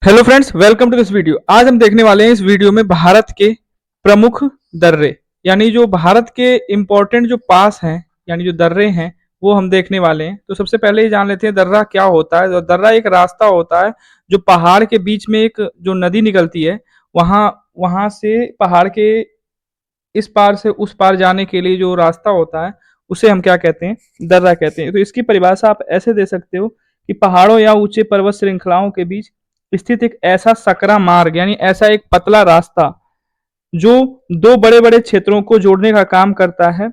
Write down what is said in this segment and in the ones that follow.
Hello friends, welcome to this video. आज हम देखने वाले हैं इस वीडियो में भारत के प्रमुख दर्रे, यानी जो भारत के इंपॉर्टेंट जो पास हैं, यानी जो दर्रे हैं, वो हम देखने वाले हैं। तो सबसे पहले ये जान लेते हैं दर्रा क्या होता है। तो दर्रा एक रास्ता होता है जो पहाड़ के बीच में एक जो नदी निकलती है, वहां वहां से पहाड़ के इस पार से उस पार जाने के लिए जो रास्ता होता है, उसे हम क्या कहते हैं? दर्रा कहते हैं। तो इसकी परिभाषा आप ऐसे दे सकते हो कि पहाड़ों या ऊंचे पर्वत श्रृंखलाओं के बीच स्थित एक ऐसा सकरा मार्ग, यानी ऐसा एक पतला रास्ता जो दो बड़े बड़े क्षेत्रों को जोड़ने का काम करता है,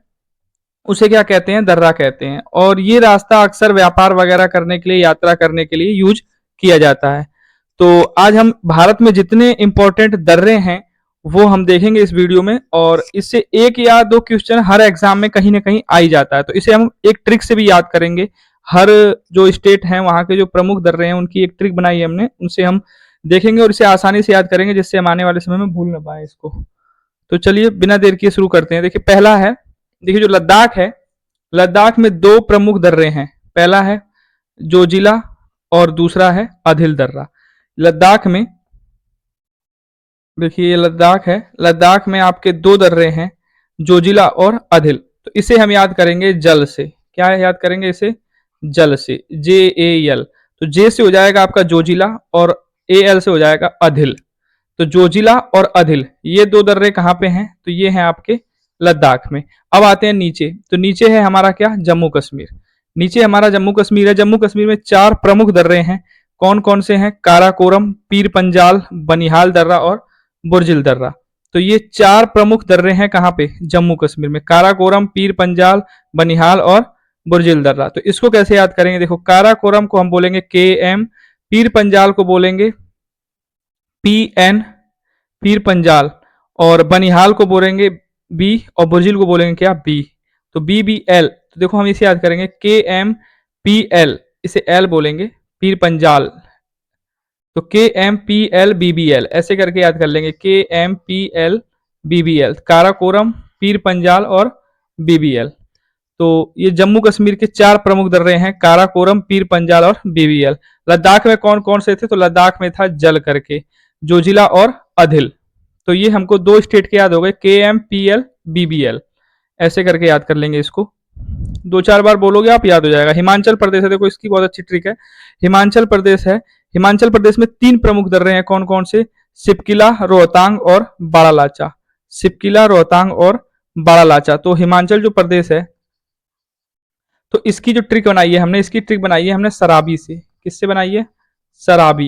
उसे क्या कहते हैं? दर्रा कहते हैं। और ये रास्ता अक्सर व्यापार वगैरह करने के लिए, यात्रा करने के लिए यूज किया जाता है। तो आज हम भारत में जितने इंपॉर्टेंट दर्रे हैं वो हम देखेंगे इस वीडियो में, और इससे एक या दो क्वेश्चन हर एग्जाम में कहीं ना कहीं आ ही जाता है। तो इसे हम एक ट्रिक से भी याद करेंगे। हर जो स्टेट हैं वहाँ के जो प्रमुख दर्रे हैं उनकी एक ट्रिक बनाई है हमने, उनसे हम देखेंगे और इसे आसानी से याद करेंगे, जिससे हम आने वाले समय में भूल ना पाए इसको। तो चलिए बिना देर किए शुरू करते हैं। देखिए पहला है, देखिए जो लद्दाख है, लद्दाख में दो प्रमुख दर्रे हैं। पहला है जोजिला और दूसरा है अदिल दर्रा। लद्दाख में, देखिए ये लद्दाख है, लद्दाख में आपके दो दर्रे हैं, जोजिला और अदिल। तो इसे हम याद करेंगे जल से। क्या याद करेंगे इसे? जल से, जे ए एल। तो जे से हो जाएगा आपका जोजिला और ए एल से हो जाएगा अदिल। तो जोजिला और अदिल ये दो दर्रे कहाँ पे हैं? तो ये हैं आपके लद्दाख में। अब आते हैं नीचे। तो नीचे है हमारा क्या? जम्मू कश्मीर। नीचे हमारा जम्मू कश्मीर है। जम्मू कश्मीर में चार प्रमुख दर्रे हैं। कौन कौन से हैं? काराकोरम, पीर पंजाल, बनिहाल दर्रा और बुर्जिल दर्रा। तो ये चार प्रमुख दर्रे हैं कहाँ पे? जम्मू कश्मीर में। काराकोरम, पीर पंजाल, बनिहाल और बुर्जिल दर्रा। तो इसको कैसे याद करेंगे? देखो, काराकोरम को हम बोलेंगे के एम, पीर पंजाल को बोलेंगे पी एन, पीर पंजाल, और बनिहाल को बोलेंगे बी, और बुर्जिल को बोलेंगे क्या? बी। तो बी बी एल। तो देखो हम इसे याद करेंगे के एम पी एल, इसे एल बोलेंगे, पीर पंजाल। तो K M P L B B L ऐसे करके याद कर लेंगे, K M P L B B L, Karakoram, Pir Panjal और बी बी एल। तो ये जम्मू कश्मीर के चार प्रमुख दर्रे हैं, काराकोरम, पीर पंजाल और बीबीएल। लद्दाख में कौन कौन से थे? तो लद्दाख में था जल करके, जोजिला और अदिल। तो ये हमको दो स्टेट के याद हो गए, K M P L B B L, ऐसे करके याद कर लेंगे इसको। दो चार बार बोलोगे आप, याद हो जाएगा। हिमाचल प्रदेश है, देखो इसकी बहुत अच्छी ट्रिक है। हिमाचल प्रदेश है, हिमाचल प्रदेश में तीन प्रमुख दर्रे हैं। कौन कौन से? सिपकिला, रोहतांग और बाड़ालाचा। सिपकिला, रोहतांग और बाड़ालाचा। तो हिमाचल जो प्रदेश है, तो इसकी जो ट्रिक बनाई है हमने, इसकी ट्रिक बनाई है हमने शराबी से। किससे बनाई है? शराबी।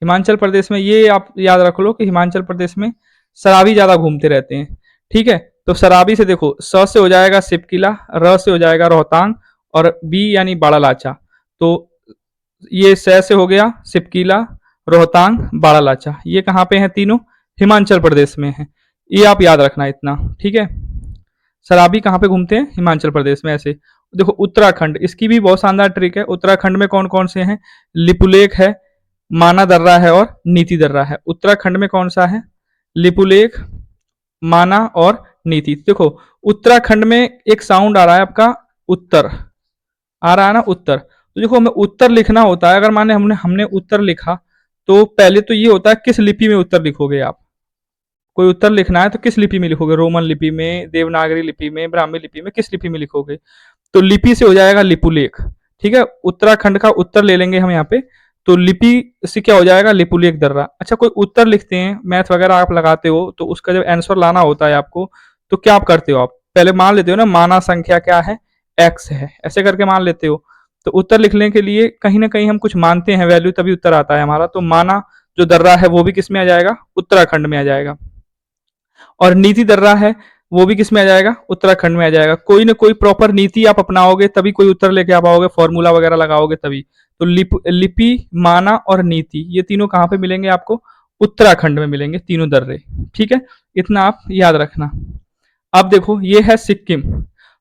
हिमाचल प्रदेश में ये आप याद रख लो कि हिमाचल प्रदेश में शराबी ज्यादा घूमते रहते हैं। ठीक है, तो शराबी से देखो, स से हो जाएगा सिपकिला, र से हो जाएगा रोहतांग और बी यानी बाड़ालाचा। तो ये स से हो गया सिपकिला, रोहतांग, बाड़ालाचा। ये कहाँ पे हैं तीनों? हिमाचल प्रदेश में है। ये आप याद रखना इतना। ठीक है, शराबी कहाँ पे घूमते हैं? हिमाचल प्रदेश में। ऐसे देखो उत्तराखंड, इसकी भी बहुत शानदार ट्रिक है। उत्तराखंड में कौन कौन से हैं? लिपुलेख है, माना दर्रा है और नीति दर्रा है। उत्तराखंड में कौन सा है? लिपुलेख, माना और नीति। देखो उत्तराखंड में एक साउंड आ रहा है आपका उत्तर, आ रहा है ना उत्तर। तो देखो हमें उत्तर लिखना होता है। अगर माने हमने हमने उत्तर लिखा, तो पहले तो ये होता है किस लिपि में उत्तर लिखोगे आप। कोई उत्तर लिखना है तो किस लिपि में लिखोगे? रोमन लिपि में, देवनागरी लिपि में, ब्राह्मी लिपि में, किस लिपि में लिखोगे? तो लिपि से हो जाएगा लिपुलेख। ठीक है, उत्तराखंड का उत्तर ले लेंगे हम यहाँ पे, तो लिपि से क्या हो जाएगा? लिपुलेख दर्रा। अच्छा, कोई उत्तर लिखते हैं, मैथ वगैरह आप लगाते हो, तो उसका जब आंसर लाना होता है आपको, तो क्या आप करते हो? आप पहले मान लेते हो ना, माना संख्या क्या है? एक्स है, ऐसे करके मान लेते हो। तो उत्तर लिखने के लिए कहीं ना कहीं हम कुछ मानते हैं वैल्यू, तभी उत्तर आता है हमारा। तो माना जो दर्रा है वो भी किस में आ जाएगा? उत्तराखंड में आ जाएगा। और नीति दर्रा है, वो भी किस में आ जाएगा? उत्तराखंड में आ जाएगा। कोई ना कोई प्रॉपर नीति आप अपनाओगे तभी कोई उत्तर लेके आ पाओगे, फॉर्मूला वगैरह लगाओगे तभी। तो लिपि, माना और नीति, ये तीनों कहाँ पे मिलेंगे आपको? उत्तराखंड में मिलेंगे तीनों दर्रे। ठीक है, इतना आप याद रखना। अब देखो ये है सिक्किम।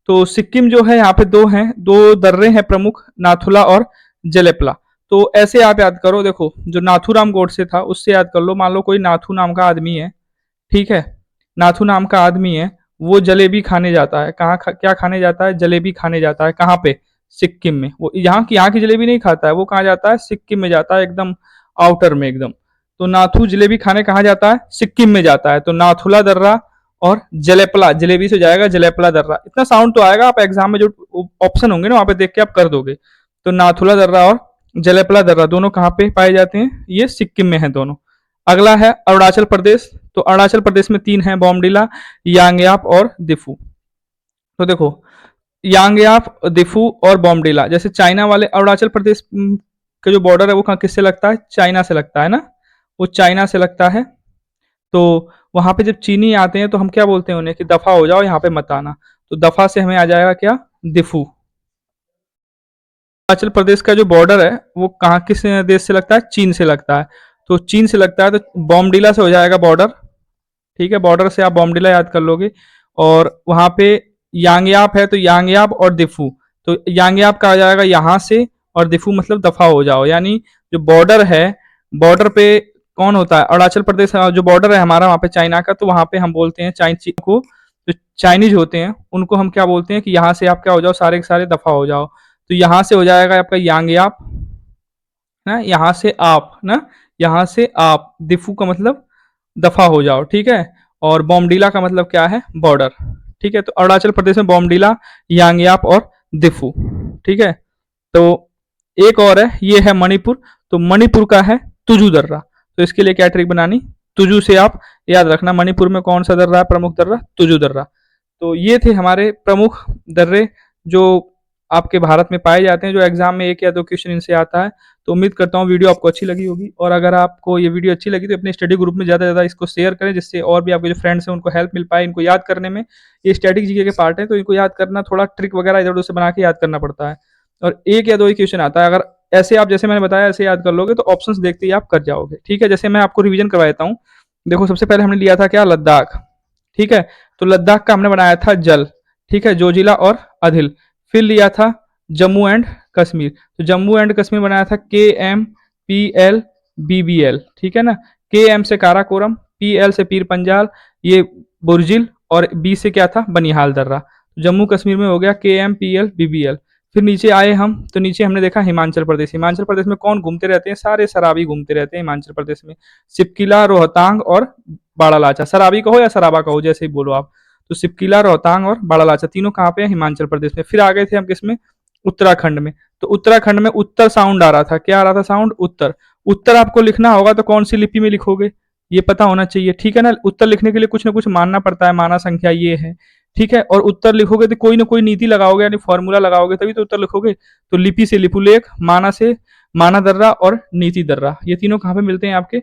तो सिक्किम जो है, यहाँ पे दो हैं, दो दर्रे हैं प्रमुख, नाथुला और जलेपला। तो ऐसे आप याद करो, देखो जो नाथूराम गोडसे था उससे याद कर लो। मान लो कोई नाथू नाम का आदमी है, ठीक है, नाथू नाम का आदमी है, वो जलेबी खाने जाता है। क्या खाने जाता है? जलेबी खाने जाता है। कहाँ पे? सिक्किम में। वो यहाँ की जलेबी नहीं खाता है, वो कहाँ जाता है? सिक्किम में जाता है, एकदम आउटर में एकदम। तो नाथू जलेबी खाने कहाँ जाता है? सिक्किम में जाता है। तो नाथुला दर्रा और जलेपला, जलेबी से हो जाएगा जलेपला दर्रा। इतना साउंड तो आएगा, आप एग्जाम में जो ऑप्शन होंगे ना वहां पे देख के आप कर दोगे। तो नाथुला दर्रा और जलेपला दर्रा दोनों कहाँ पे पाए जाते हैं? ये सिक्किम में है दोनों। अगला है अरुणाचल प्रदेश। तो अरुणाचल प्रदेश में 3 है, बॉमडिला, यांगयाप और दिफू। तो देखो, यांगयाप, दिफू और बॉमडिला, जैसे चाइना वाले अरुणाचल प्रदेश का जो बॉर्डर है वो कहाँ किससे लगता है? चाइना से लगता है ना, वो चाइना से लगता है। तो वहां पे जब चीनी आते हैं तो हम क्या बोलते हैं उन्हें कि दफा हो जाओ, यहाँ पे मत आना। तो दफा से हमें आ जाएगा क्या? दिफू। अरुणाचल प्रदेश का जो बॉर्डर है वो कहाँ किस देश से लगता है? चीन से लगता है। तो चीन से लगता है तो बॉमडिला से हो जाएगा बॉर्डर। ठीक है, बॉर्डर से आप बॉमडिला याद कर लोगे। और वहां पे यांगयाप है तो यांगयाप और दिफू। तो यांगयाप का आ जाएगा यहाँ से, और दिफू मतलब दफा हो जाओ। यानी जो बॉर्डर है, बॉर्डर पे कौन होता है? अरुणाचल प्रदेश जो बॉर्डर है हमारा वहां पे चाइना का, तो वहां पे हम बोलते हैं चाइनीज को, जो चाइनीज होते हैं उनको हम क्या बोलते हैं कि यहाँ से आप क्या हो जाओ, सारे के सारे दफा हो जाओ। तो यहाँ से हो जाएगा आपका यांगयाप ना, यहाँ से आप ना, यहाँ से आप, दिफू का मतलब दफा हो जाओ। ठीक है, और बॉमडिला का मतलब क्या है? बॉर्डर। ठीक है, तो अरुणाचल प्रदेश में बॉमडिला, यांगयाप और दिफू। ठीक है, तो एक और है, ये है मणिपुर। तो मणिपुर का है तुजू दर्रा। तो इसके लिए क्या ट्रिक बनानी? तुजू से आप याद रखना मणिपुर में कौन सा दर्रा है प्रमुख दर्रा? तुजू दर्रा। तो ये थे हमारे प्रमुख दर्रे जो आपके भारत में पाए जाते हैं, जो एग्जाम में 1 या 2 क्वेश्चन इनसे आता है। तो उम्मीद करता हूँ वीडियो आपको अच्छी लगी होगी, और अगर आपको ये वीडियो अच्छी लगी तो अपने स्टडी ग्रुप में ज़्यादा से ज़्यादा इसको शेयर करें, जिससे और भी आपके जो फ्रेंड्स हैं उनको हेल्प मिल पाए इनको याद करने में। ये स्टैटिक जीके के पार्ट है, तो इनको याद करना थोड़ा ट्रिक वगैरह इधर उधर से बना के याद करना पड़ता है, और 1 या 2 ही क्वेश्चन आता है। अगर ऐसे आप जैसे मैंने बताया ऐसे याद कर लोगे तो ऑप्शंस देखते ही आप कर जाओगे। ठीक है, जैसे मैं आपको रिवीजन करवा देता हूँ। देखो, सबसे पहले हमने लिया था क्या? लद्दाख। ठीक है, तो लद्दाख का हमने बनाया था जल। ठीक है, जोजिला और अदिल। फिर लिया था जम्मू एंड कश्मीर। तो जम्मू एंड कश्मीर बनाया था KMPL BBL। ठीक है ना, KM से काराकोरम, PL से पीर पंजाल, ये बुर्जिल, और B से क्या था? बनिहाल दर्रा। तो जम्मू कश्मीर में हो गया KMPL BBL। फिर नीचे आए हम, तो नीचे हमने देखा हिमाचल प्रदेश। हिमाचल प्रदेश में कौन घूमते रहते हैं? सारे शराबी घूमते रहते हैं हिमाचल प्रदेश में। सिपकिला, रोहतांग और बाड़ालाचा। शराबी कहो या शराबा कहो, जैसे ही बोलो आप। तो सिपकिला, रोहतांग और बाड़ालाचा तीनों कहाँ पे है? हिमाचल प्रदेश में। फिर आ गए थे हम किसमें? उत्तराखंड में। तो उत्तराखंड में उत्तर साउंड आ रहा था। क्या आ रहा था साउंड? उत्तर। उत्तर आपको लिखना होगा तो कौन सी लिपि में लिखोगे? ये पता होना चाहिए। ठीक है ना, उत्तर लिखने के लिए कुछ ना कुछ मानना पड़ता है, माना संख्या ये है। ठीक है, और उत्तर लिखोगे तो कोई ना कोई नीति लगाओगे, यानी फॉर्मूला लगाओगे तभी तो उत्तर लिखोगे। तो लिपि से लिपुलेख, माना से माना दर्रा और नीति दर्रा, ये तीनों कहाँ पे मिलते हैं? आपके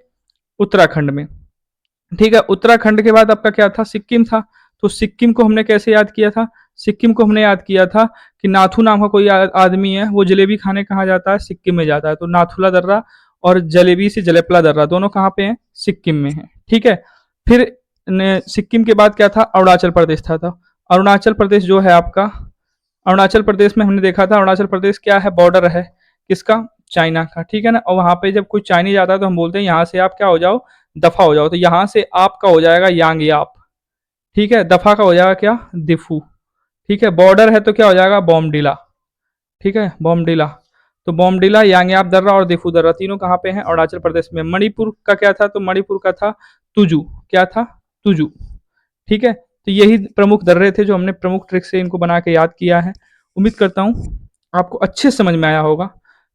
उत्तराखंड में। ठीक है, उत्तराखंड के बाद आपका क्या था? सिक्किम था। तो सिक्किम को हमने कैसे याद किया था? सिक्किम को हमने याद किया था कि नाथू नाम का कोई आदमी है, वो जलेबी खाने कहाँ जाता है? सिक्किम में जाता है। तो नाथुला दर्रा और जलेबी से जलेपला दर्रा दोनों कहाँ पे हैं? सिक्किम में है। ठीक है, फिर सिक्किम के बाद क्या था? अरुणाचल प्रदेश था। तो अरुणाचल प्रदेश जो है आपका, अरुणाचल प्रदेश में हमने देखा था, अरुणाचल प्रदेश क्या है? बॉर्डर है किसका? चाइना का। ठीक है ना, और वहां पे जब कोई चाइनीज आता है तो हम बोलते हैं यहाँ से आप क्या हो जाओ? दफा हो जाओ। तो यहाँ से आपका हो जाएगा यांगयाप। ठीक है, दफा का हो जाएगा क्या? दिफू। ठीक है, बॉर्डर है तो क्या हो जाएगा? बॉमडिला। ठीक है, बॉमडिला। तो बॉमडिला, यांगयाप दर्रा और दिफू दर्रा तीनों कहाँ पे हैं? अरुणाचल प्रदेश में। मणिपुर का क्या था? तो मणिपुर का था तुजू। क्या था? तुजू। ठीक है, तो यही प्रमुख दर्रे थे जो हमने प्रमुख ट्रिक से इनको बना के याद किया है। उम्मीद करता हूँ आपको अच्छे से समझ में आया होगा।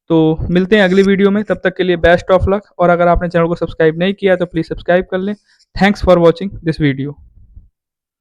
तो मिलते हैं अगली वीडियो में, तब तक के लिए बेस्ट ऑफ लक। और अगर आपने चैनल को सब्सक्राइब नहीं किया तो प्लीज़ सब्सक्राइब कर लें। Thanks for watching this video.